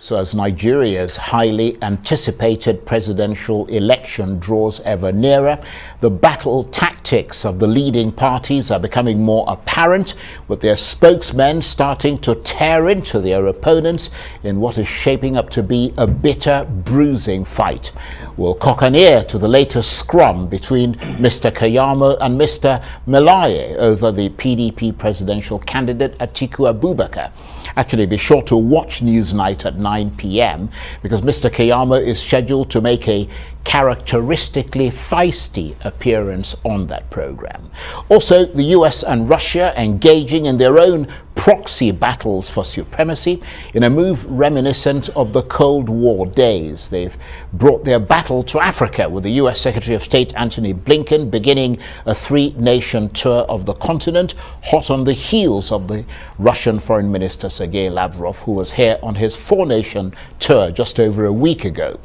So as Nigeria's highly anticipated presidential election draws ever nearer, the battle tactics of the leading parties are becoming more apparent, with their spokesmen starting to tear into their opponents in what is shaping up to be a bitter, bruising fight. We'll cock an ear to the latest scrum between Mr. Keyamo and Mr. Melaye over the PDP presidential candidate Atiku Abubakar. Actually, be sure to watch Newsnight at 9 p.m. because Mr. Keyamo is scheduled to make a characteristically feisty appearance on that program. Also, the US and Russia engaging in their own proxy battles for supremacy in a move reminiscent of the Cold War days. They've brought their battle to Africa, with the US Secretary of State Antony Blinken beginning a 3-nation tour of the continent, hot on the heels of the Russian Foreign Minister Sergei Lavrov, who was here on his 4-nation tour just over a week ago.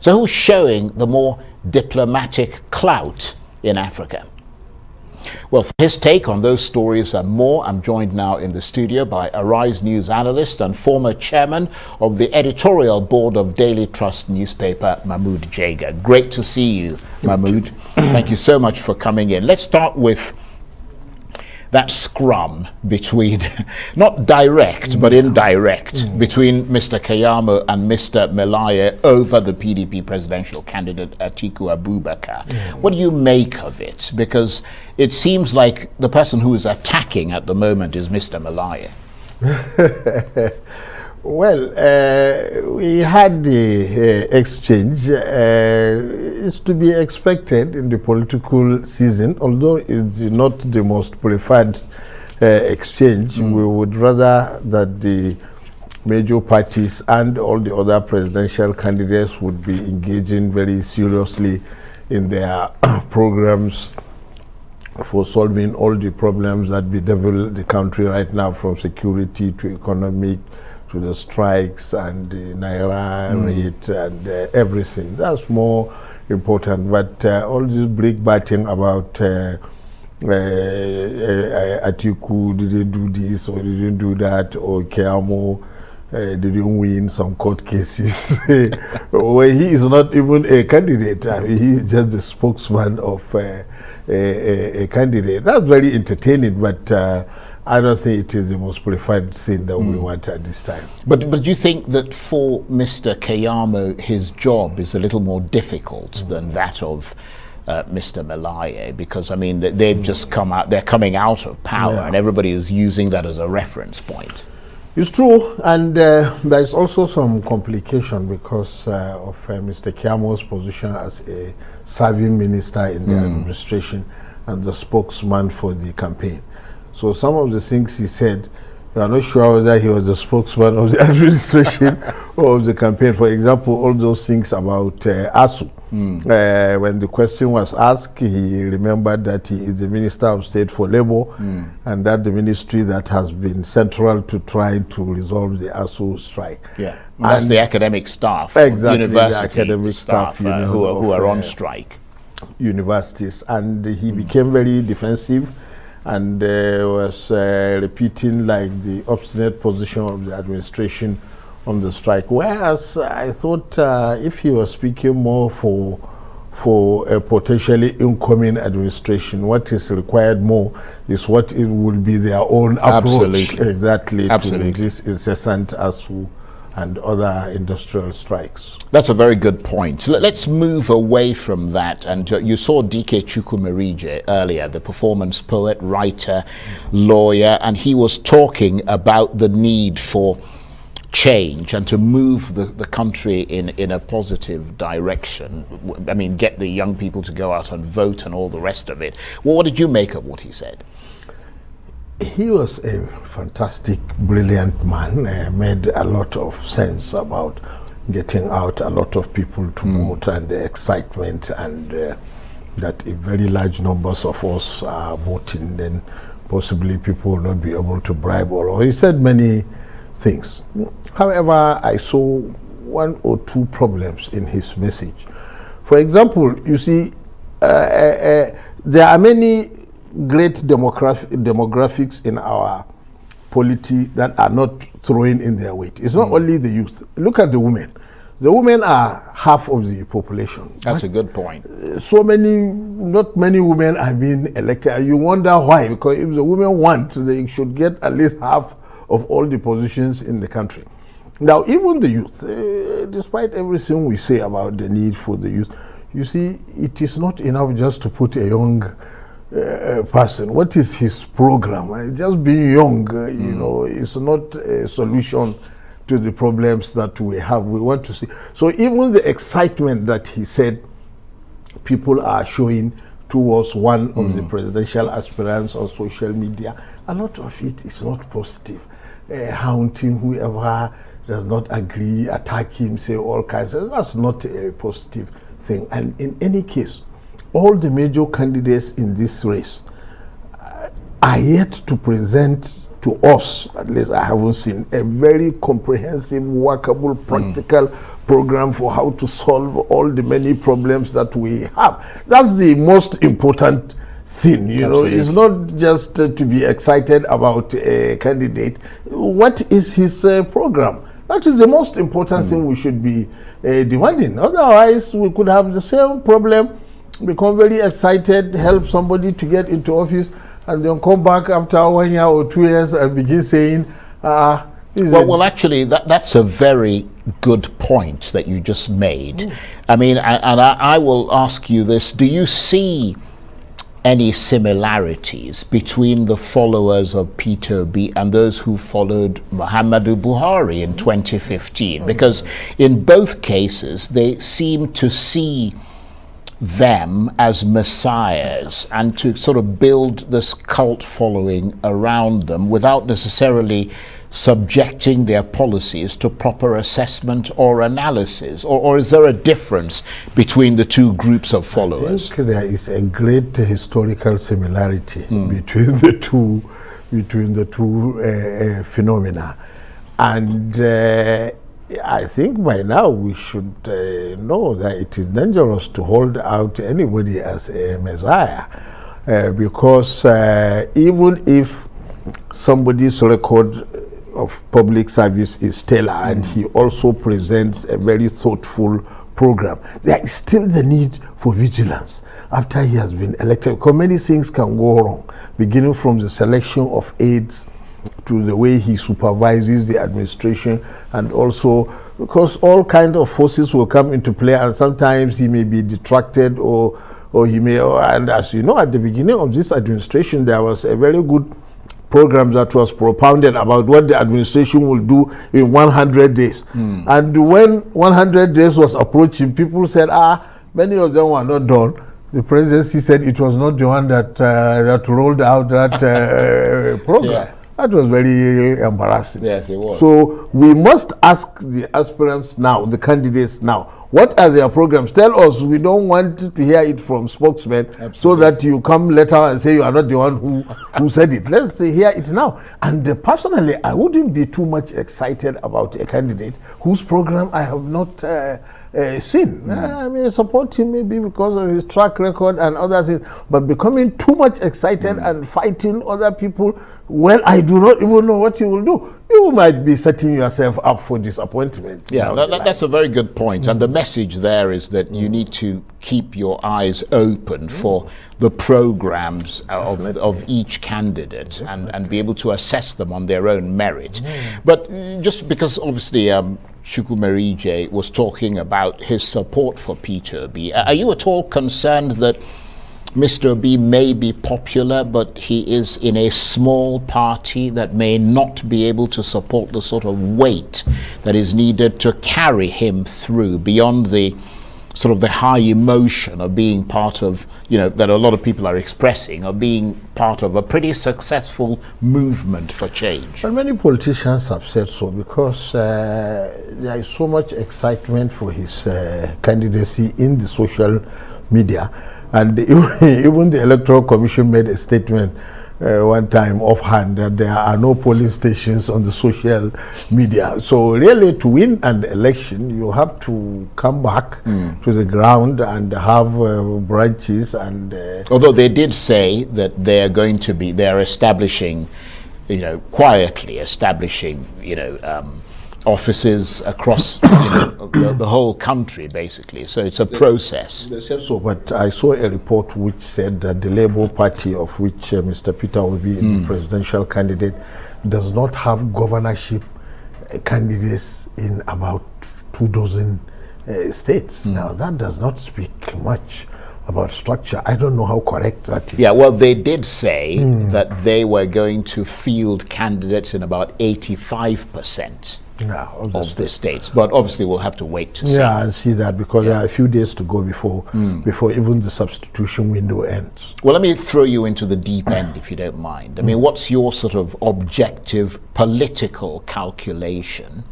So who's showing the more diplomatic clout in Africa? Well, for his take on those stories and more, I'm joined now in the studio by Arise News analyst and former chairman of the editorial board of Daily Trust newspaper, Mahmud Jega. Great to see you, Mahmud. Thank you so much for coming in. Let's start with that scrum between, not direct, but indirect, between Mr. Keyamo and Mr. Melaye over the PDP presidential candidate Atiku Abubakar. What do you make of it? Because it seems like the person who is attacking at the moment is Mr. Melaye. Well, we had the exchange. It's to be expected in the political season, although it's not the most preferred exchange. We would rather that the major parties and all the other presidential candidates would be engaging very seriously in their programs for solving all the problems that bedevil the country right now, from security to economic, to the strikes and the Naira rate and everything. That's more important. But all this brick-batting about Atiku didn't do this or didn't do that, or Keyamo didn't win some court cases, where he is not even a candidate. He is just the spokesman of a candidate. That's very entertaining, but I don't think it is the most preferred thing that we want at this time. But do you think that for Mr. Keyamo, his job is a little more difficult than that of Mr. Melaye? Because, I mean, they've just come out, they're coming out of power, and everybody is using that as a reference point. It's true, and there's also some complication because of Mr. Keyamo's position as a serving minister in the administration and the spokesman for the campaign. So some of the things he said, we are not sure whether he was the spokesman of the administration or of the campaign. For example, all those things about ASU. When the question was asked, he remembered that he is the Minister of State for Labour, and that the ministry that has been central to try to resolve the ASU strike. Yeah, and that's the academic staff, exactly, university the academic staff who are on strike. Universities, and he became very defensive and was repeating like the obstinate position of the administration on the strike. Whereas I thought if he was speaking more for a potentially incoming administration, what is required more is what it would be their own approach. Exactly. To this incessant ASU and other industrial strikes. That's a very good point. Let's move away from that. And you saw DK Chukwumerije earlier, the performance poet, writer, lawyer, and he was talking about the need for change and to move the country in a positive direction. I mean, get the young people to go out and vote and all the rest of it. Well, what did you make of what he said? He was a fantastic, brilliant man, made a lot of sense about getting out a lot of people to vote and the excitement, and that if very large numbers of us are voting, then possibly people will not be able to bribe or he said many things. However, I saw one or two problems in his message. For example, you see, there are many great demographics in our polity that are not throwing in their weight. It's not only the youth. Look at the women. The women are half of the population. That's a good point. So not many women are being elected. And you wonder why, because if the women want, they should get at least half of all the positions in the country. Now, even the youth, despite everything we say about the need for the youth, you see, it is not enough just to put a young person. What is his program? Just being young, you know, is not a solution to the problems that we have. We want to see. So even the excitement that he said people are showing towards one of the presidential aspirants on social media, a lot of it is not positive. Haunting whoever does not agree, attack him, say all kinds of, that's not a positive thing. And in any case, all the major candidates in this race are yet to present to us, at least I haven't seen, a very comprehensive, workable, practical program for how to solve all the many problems that we have. That's the most important thing, you know. It's not just to be excited about a candidate. What is his program? That is the most important thing we should be demanding. Otherwise, we could have the same problem, become very excited, help somebody to get into office, and then come back after 1 year or 2 years and begin saying, well, actually, that's a very good point that you just made. I mean, and I will ask you this. Do you see any similarities between the followers of Peter Obi and those who followed Muhammadu Buhari in 2015? Because in both cases, they seem to see them as messiahs and to sort of build this cult following around them without necessarily subjecting their policies to proper assessment or analysis, or is there a difference between the two groups of followers? I think there is a great historical similarity between the two phenomena, and I think by now we should know that it is dangerous to hold out anybody as a messiah, because even if somebody's record of public service is stellar and he also presents a very thoughtful program, there is still the need for vigilance after he has been elected, because many things can go wrong, beginning from the selection of aides to the way he supervises the administration, and also because all kinds of forces will come into play, and sometimes he may be detracted or he may, and as you know, at the beginning of this administration there was a very good program that was propounded about what the administration will do in 100 days. And when 100 days was approaching, people said, many of them were not done. The presidency said it was not the one that rolled out that program. Yeah. That was very embarrassing. Yes, it was. So we must ask the aspirants now, the candidates now, what are their programs? Tell us. We don't want to hear it from spokesmen. Absolutely. So that you come later and say you are not the one who said it. Let's hear it now. And personally, I wouldn't be too much excited about a candidate whose program I have not seen. I may support him maybe because of his track record and other things, but becoming too much excited and fighting other people, well, I do not even know what you will do. You might be setting yourself up for disappointment. Yeah, that's a very good point. And the message there is that you need to keep your eyes open for the programs of each candidate and be able to assess them on their own merit. But just because obviously Chukwumerije was talking about his support for Peter Obi, are you at all concerned that Mr. Obi may be popular, but he is in a small party that may not be able to support the sort of weight that is needed to carry him through beyond the sort of the high emotion of being part of, you know, that a lot of people are expressing, of being part of a pretty successful movement for change? And many politicians have said so, because there is so much excitement for his candidacy in the social media. And even the Electoral Commission made a statement one time offhand that there are no polling stations on the social media. So really, to win an election, you have to come back to the ground and have branches. And although they did say that they are establishing quietly establishing, offices across the whole country, basically. So it's a process. They said so, but I saw a report which said that the Labour Party, of which Mr. Peter Obi is the presidential candidate, does not have governorship candidates in about 24 states. Now, that does not speak much about structure. I don't know how correct that is. Yeah, well, they did say that they were going to field candidates in about 85% of the states, but obviously we'll have to wait to see. Yeah, and see that, because there are a few days to go before even the substitution window ends. Well, let me throw you into the deep end, if you don't mind. I mean, what's your sort of objective political calculation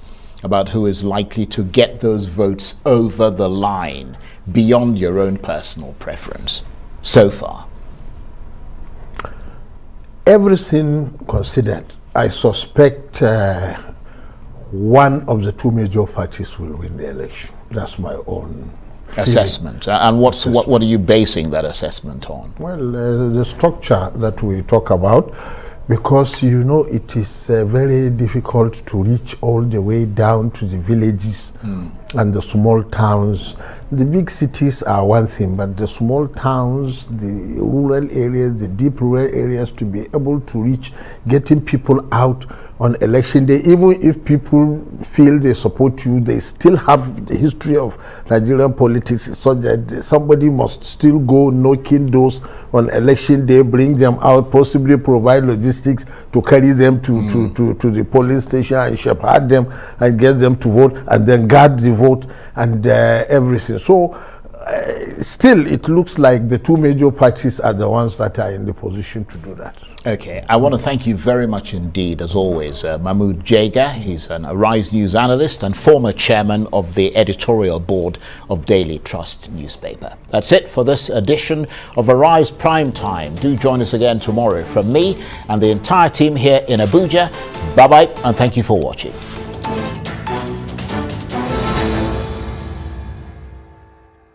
about who is likely to get those votes over the line beyond your own personal preference so far? Everything considered, I suspect one of the two major parties will win the election. That's my own assessment. And what are you basing that assessment on? Well, the structure that we talk about, because it is very difficult to reach all the way down to the villages and the small towns. The big cities are one thing, but the small towns, the rural areas, the deep rural areas, to be able to reach, getting people out on election day, even if people feel they support you, they still have the history of Nigerian politics, so that somebody must still go knocking doors on election day, bring them out, possibly provide logistics to carry them to the polling station and shepherd them and get them to vote, and then guard the vote and everything. So still, it looks like the two major parties are the ones that are in the position to do that. Okay, I want to thank you very much indeed, as always, Mahmud Jega. He's an Arise News analyst and former chairman of the editorial board of Daily Trust newspaper. That's it for this edition of Arise Prime Time. Do join us again tomorrow. From me and the entire team here in Abuja, bye-bye, and thank you for watching.